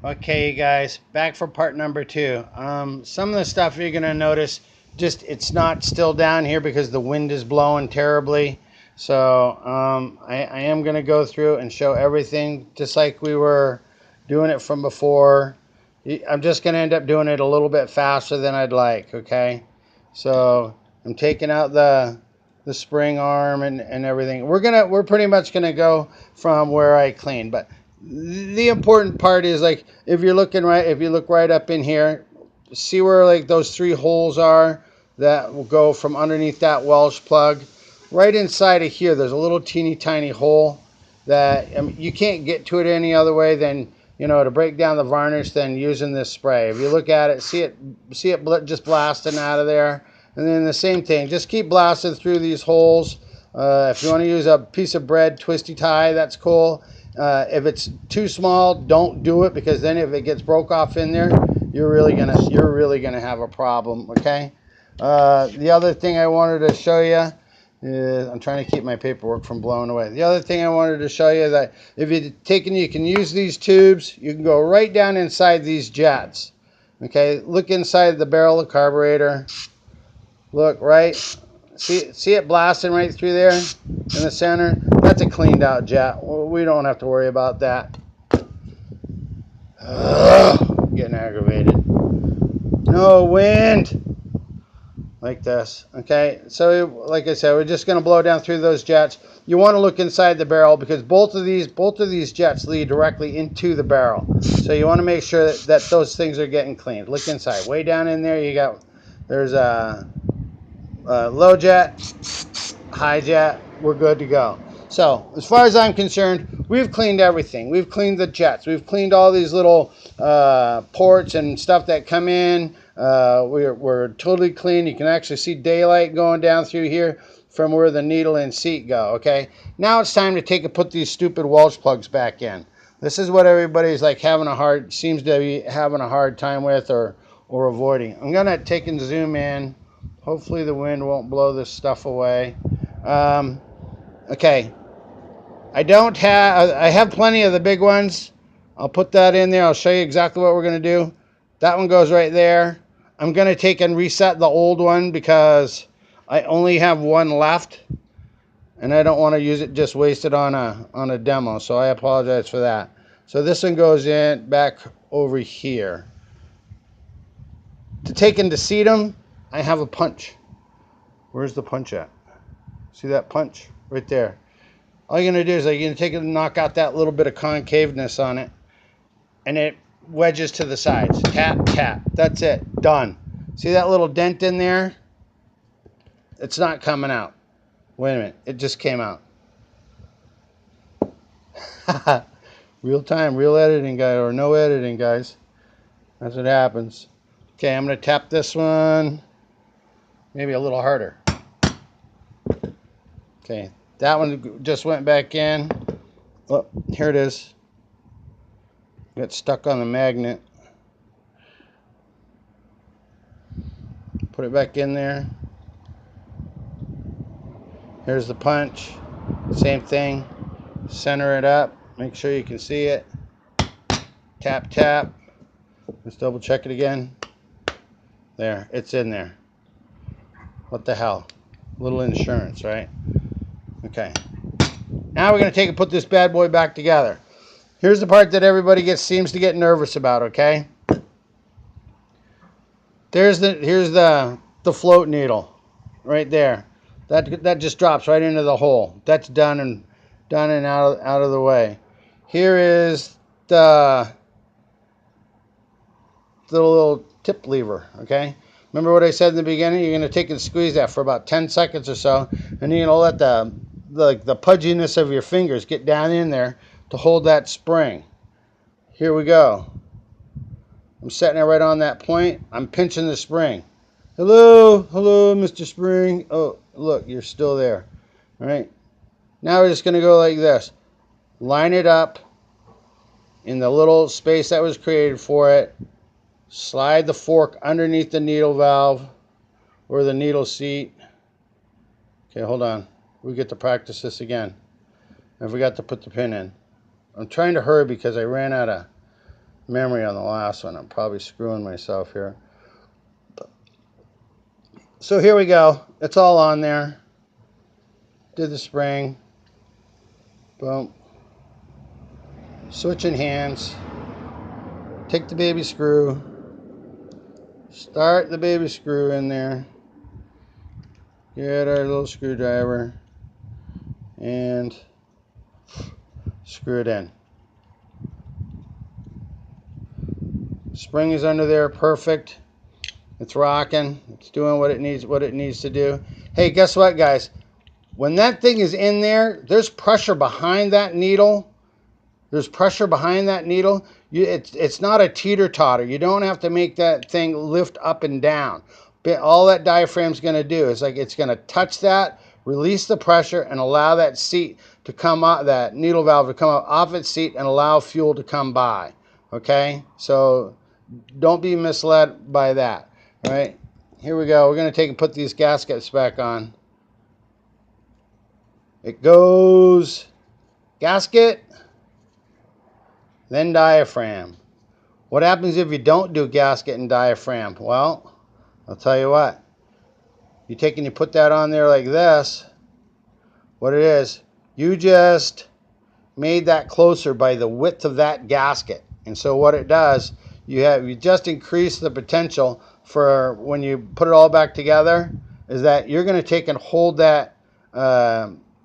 Okay, you guys, back for part number 2. Some of the stuff you're gonna notice, just it's not still down here because the wind is blowing terribly. So I am gonna go through and show everything just like we were doing it from before. I'm just gonna end up doing it a little bit faster than I'd like. Okay, so I'm taking out the spring arm and everything. We're pretty much gonna go from where I cleaned, but the important part is, like, if you look right up in here, see where like those 3 holes are that will go from underneath that Welsh plug. Right inside of here there's a little teeny tiny hole that you can't get to it any other way than, to break down the varnish than using this spray. If you look at it, see it just blasting out of there. And then the same thing, just keep blasting through these holes. If you want to use a piece of bread twisty tie, that's cool. If it's too small, don't do it, because then if it gets broke off in there, you're really gonna have a problem. Okay. The other thing I wanted to show you is, I'm trying to keep my paperwork from blowing away. The other thing I wanted to show you, that if you can use these tubes, you can go right down inside these jets. Okay. Look inside the barrel of the carburetor. Look right. See it blasting right through there in the center? That's a cleaned out jet. We don't have to worry about that. Ugh, getting aggravated. No wind. Like this. Okay, so like I said, we're just going to blow down through those jets. You want to look inside the barrel, because both of these jets lead directly into the barrel. So you want to make sure that those things are getting cleaned. Look inside. Way down in there, there's a low jet, high jet. We're good to go. So as far as I'm concerned, we've cleaned everything. We've cleaned the jets. We've cleaned all these little ports and stuff that come in. We're totally clean. You can actually see daylight going down through here from where the needle and seat go. Okay, now it's time to put these stupid Welsh plugs back in. This is what everybody's like seems to be having a hard time with, or avoiding. I'm gonna take and zoom in. Hopefully the wind won't blow this stuff away. Okay, I have plenty of the big ones. I'll put that in there. I'll show you exactly what we're going to do. That one goes right there. I'm going to take and reset the old one because I only have one left, and I don't want to use it just wasted on a demo, so I apologize for that. So this one goes in back over here. To take and to seat them, I have a punch. Where's the punch at? See that punch? Right there. All you're going to do is you're going to take it and knock out that little bit of concaveness on it, and it wedges to the sides. Tap, tap. That's it. Done. See that little dent in there? It's not coming out. Wait a minute. It just came out. Real time, real editing, guy, or no editing, guys. That's what happens. Okay, I'm going to tap this one. Maybe a little harder. Okay, that one just went back in. Oh, here it is. Got stuck on the magnet. Put it back in there. Here's the punch. Same thing. Center it up. Make sure you can see it. Tap, tap. Let's double check it again. There, it's in there. What the hell? Little insurance, right? Okay. Now we're going to take and put this bad boy back together. Here's the part that everybody seems to get nervous about, okay? Here's the float needle right there. That just drops right into the hole. That's done and out of the way. Here is the little tip lever, okay? Remember what I said in the beginning? You're going to take and squeeze that for about 10 seconds or so, and you're going to let the pudginess of your fingers get down in there to hold that spring. Here we go. I'm setting it right on that point. I'm pinching the spring. Hello, Mr. Spring. Oh, look, you're still there. All right. Now we're just going to go like this. Line it up in the little space that was created for it. Slide the fork underneath the needle valve or the needle seat. Okay, hold on. We get to practice this again. I forgot to put the pin in. I'm trying to hurry because I ran out of memory on the last one. I'm probably screwing myself here. So here we go. It's all on there. Did the spring. Boom. Switching hands. Take the baby screw. Start the baby screw in there. Get our little screwdriver. And screw it in. Spring is under there, perfect. It's rocking. It's doing what it needs to do. Hey, guess what, guys? When that thing is in there, there's pressure behind that needle. There's pressure behind that needle. It's not a teeter-totter. You don't have to make that thing lift up and down. But all that diaphragm's going to do is it's going to touch that, release the pressure, and allow that seat to come up, that needle valve to come up off its seat and allow fuel to come by. Okay? So don't be misled by that. All right? Here we go. We're going to take and put these gaskets back on. It goes gasket, then diaphragm. What happens if you don't do gasket and diaphragm? Well, I'll tell you what. You take and you put that on there like this. What it is, you just made that closer by the width of that gasket. And so what it does, you just increase the potential for when you put it all back together, is that you're going to take and hold that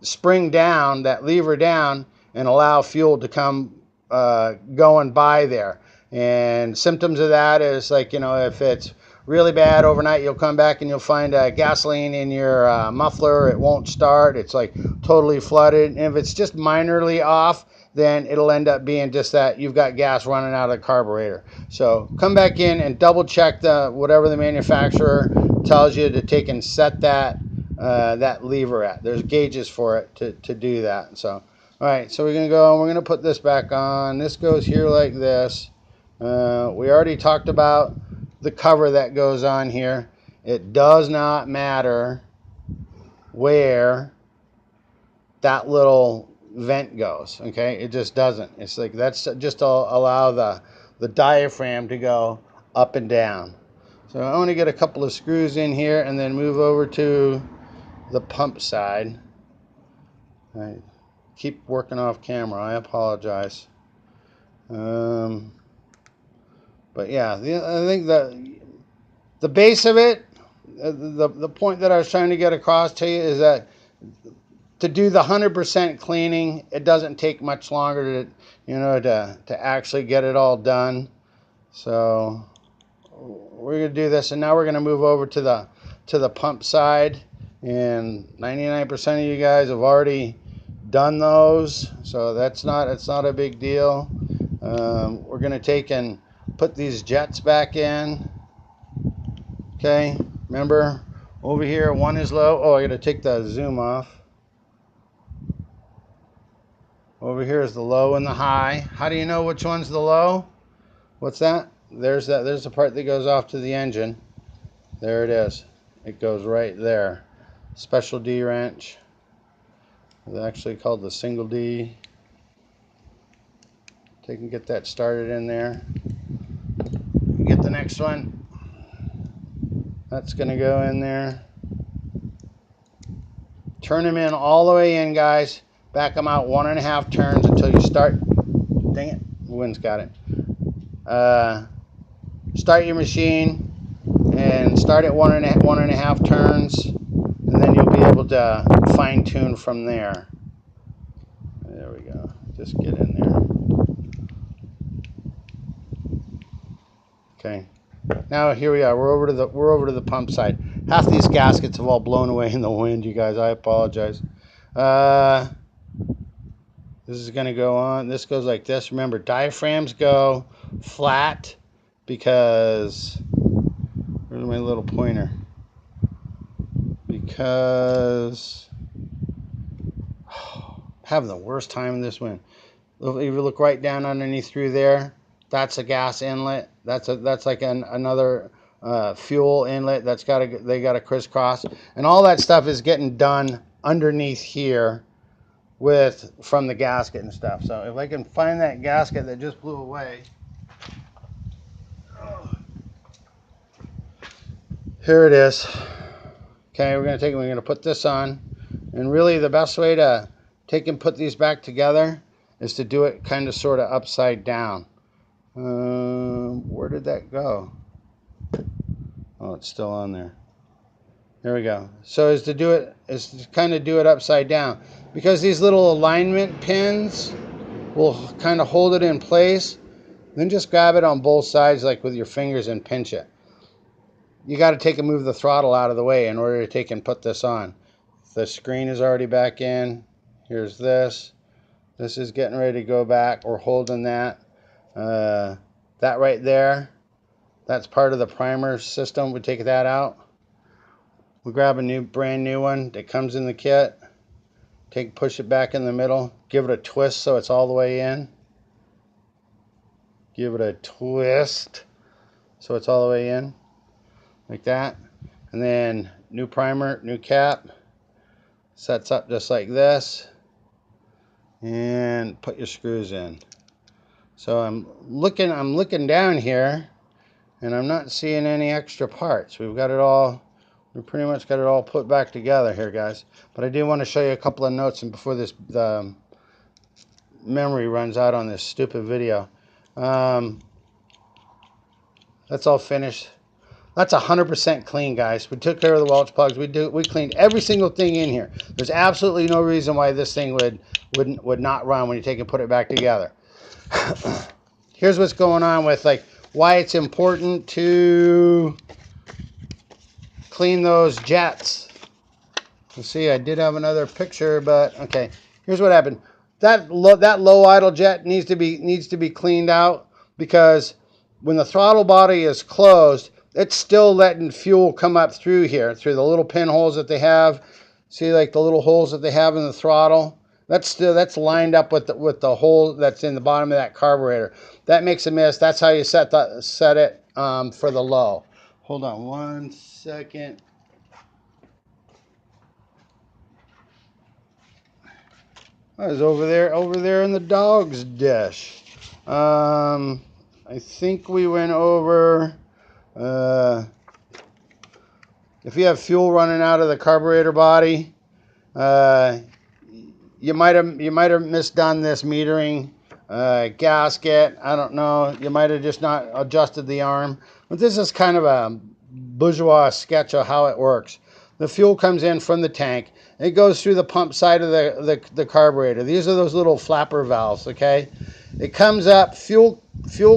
spring down, that lever down, and allow fuel to come going by there. And symptoms of that is if it's really bad overnight, you'll come back and you'll find gasoline in your muffler. It won't start. It's totally flooded. And if it's just minorly off, then it'll end up being just that you've got gas running out of the carburetor. So come back in and double check whatever the manufacturer tells you to take and set that that lever at. There's gauges for it to do that. So all right, so we're going to go and we're going to put this back on. This goes here like this. We already talked about the cover that goes on here. It does not matter where that little vent goes, okay? It just doesn't. It's that's just to allow the diaphragm to go up and down. So I want to get a couple of screws in here and then move over to the pump side. All right. Keep working off camera. I apologize. But yeah, I think the base of it, the point that I was trying to get across to you is that to do the 100% cleaning, it doesn't take much longer to actually get it all done. So we're gonna do this, and now we're gonna move over to the pump side. And 99% of you guys have already done those, so it's not a big deal. We're gonna take and put these jets back in. Okay, remember over here one is low. Oh, I gotta take the zoom off. Over here is the low and the high. How do you know which one's the low? What's that? There's the part that goes off to the engine. There it is. It goes right there. Special D wrench. It's actually called the single D. Take and get that started in there. Get the next one. That's going to go in there. Turn them in all the way in, guys. Back them out 1.5 turns until you start. Dang it, the wind's got it. Start your machine and start at 1.5 turns, and then you'll be able to fine tune from there. There we go. Just get in there. Okay. Now here we are. We're over to the pump side. Half these gaskets have all blown away in the wind, you guys. I apologize. This is going to go on. This goes like this. Remember, diaphragms go flat because... Where's my little pointer? Because... I'm having the worst time in this wind. If you look right down underneath through there, that's a gas inlet. That's like another fuel inlet. They got a crisscross, and all that stuff is getting done underneath here from the gasket and stuff. So if I can find that gasket that just blew away, Here it is. Okay, we're gonna put this on, and really the best way to take and put these back together is to do it kind of sort of upside down. Where did that go? Oh, it's still on there. There we go. So is to kind of do it upside down, because these little alignment pins will kind of hold it in place. Then just grab it on both sides like with your fingers and pinch it. You got to take and move the throttle out of the way in order to take and put this on. The screen is already back in. Here's this. This is getting ready to go back. We're holding that. That right there, that's part of the primer system. We take that out. We grab a brand new one that comes in the kit. Push it back in the middle. Give it a twist so it's all the way in. Give it a twist so it's all the way in, like that. And then new primer, new cap. Sets up just like this. And put your screws in. So I'm looking down here, and I'm not seeing any extra parts. We pretty much got it all put back together here, guys. But I do want to show you a couple of notes, and before the memory runs out on this stupid video. That's all finished. That's 100% clean, guys. We took care of the Welch plugs. We cleaned every single thing in here. There's absolutely no reason why this thing would not run when you take and put it back together. Here's what's going on with why it's important to clean those jets. You see, I did have another picture, but okay. Here's what happened. That low idle jet needs to be cleaned out, because when the throttle body is closed, it's still letting fuel come up through here, through the little pinholes that they have. See, like the little holes that they have in the throttle? That's lined up with the hole that's in the bottom of that carburetor. That makes a miss. That's how you set it for the low. Hold on one second. I was over there in the dog's dish. I think we went over. If you have fuel running out of the carburetor body, you might have misdone this metering gasket. I don't know. You might have just not adjusted the arm. But this is kind of a bourgeois sketch of how it works. The fuel comes in from the tank. It goes through the pump side of the carburetor. These are those little flapper valves, okay? It comes up, fuel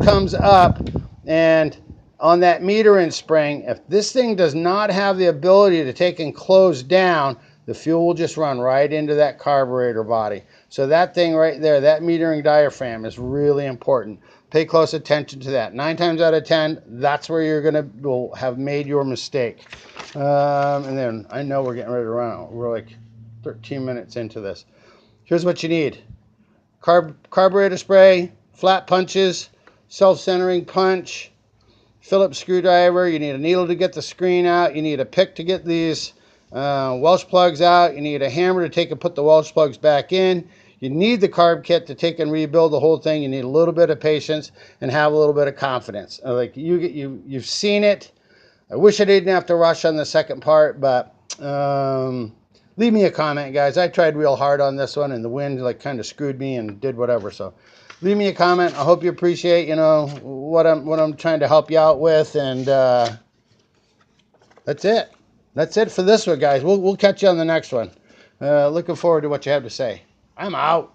comes up, and on that metering spring, if this thing does not have the ability to take and close down, the fuel will just run right into that carburetor body. So that thing right there, that metering diaphragm, is really important. Pay close attention to that. 9 times out of 10, that's where will have made your mistake. And then I know we're getting ready to run out. We're like 13 minutes into this. Here's what you need. Carburetor spray, flat punches, self-centering punch, Phillips screwdriver. You need a needle to get the screen out. You need a pick to get these Welch plugs out. You need a hammer to take and put the Welch plugs back in. You need the carb kit to take and rebuild the whole thing. You need a little bit of patience and have a little bit of confidence. Like you've seen it. I wish I didn't have to rush on the second part, but leave me a comment, guys. I tried real hard on this one, and the wind kind of screwed me and did whatever. So leave me a comment. I hope you appreciate what I'm trying to help you out with, and that's it. That's it for this one, guys. We'll catch you on the next one. Looking forward to what you have to say. I'm out.